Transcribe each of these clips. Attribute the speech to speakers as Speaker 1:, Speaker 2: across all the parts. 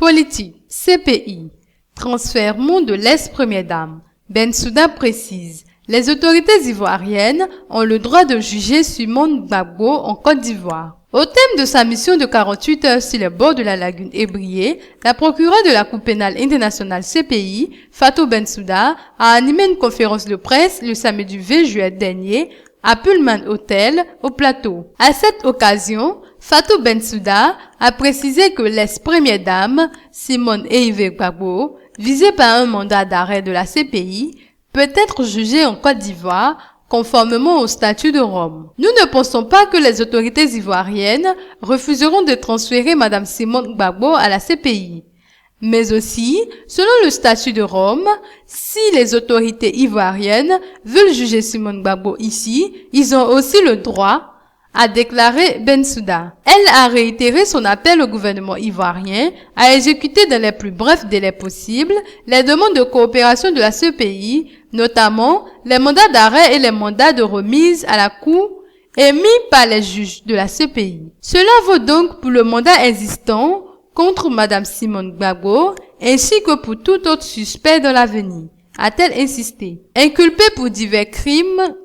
Speaker 1: Politique. CPI. Transfert de l'ex-première dame. Bensouda précise. Les autorités ivoiriennes ont le droit de juger Simone Gbagbo en Côte d'Ivoire. Au thème de sa mission de 48 heures sur les bords de la lagune ébriée, la procureure de la Cour pénale internationale CPI, Fatou Bensouda, a animé une conférence de presse le samedi 20 juillet dernier à Pullman Hotel, au Plateau. À cette occasion, Fatou Bensouda a précisé que l'ex-première dame, Simone Ehime Gbagbo, visée par un mandat d'arrêt de la CPI, peut être jugée en Côte d'Ivoire conformément au statut de Rome. Nous ne pensons pas que les autorités ivoiriennes refuseront de transférer Madame Simone Gbagbo à la CPI. Mais aussi, selon le statut de Rome, si les autorités ivoiriennes veulent juger Simone Gbagbo ici, ils ont aussi le droit, a déclaré Bensouda. Elle a réitéré son appel au gouvernement ivoirien à exécuter dans les plus brefs délais possibles les demandes de coopération de la CPI, notamment les mandats d'arrêt et les mandats de remise à la Cour émis par les juges de la CPI. Cela vaut donc pour le mandat existant contre Madame Simone Gbagbo ainsi que pour tout autre suspect dans l'avenir, a-t-elle insisté. Inculpée pour divers crimes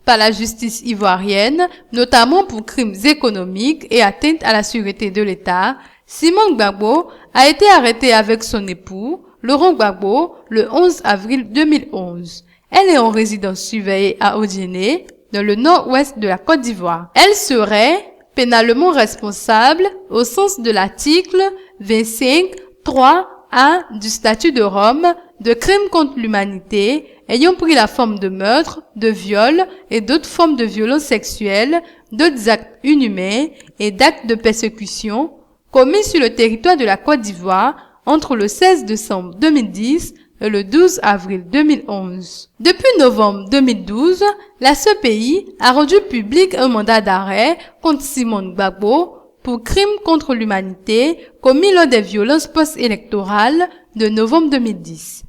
Speaker 1: par la justice ivoirienne, notamment pour crimes économiques et atteinte à la sûreté de l'État, Simone Gbagbo a été arrêtée avec son époux, Laurent Gbagbo, le 11 avril 2011. Elle est en résidence surveillée à Odiéné, dans le nord-ouest de la Côte d'Ivoire. Elle serait pénalement responsable au sens de l'article 25.3a du statut de Rome de crimes contre l'humanité ayant pris la forme de meurtre, de viol et d'autres formes de violence sexuelle, d'autres actes inhumains et d'actes de persécution commis sur le territoire de la Côte d'Ivoire entre le 16 décembre 2010 et le 12 avril 2011. Depuis novembre 2012, la CPI a rendu public un mandat d'arrêt contre Simone Gbagbo pour crimes contre l'humanité commis lors des violences post-électorales de novembre 2010.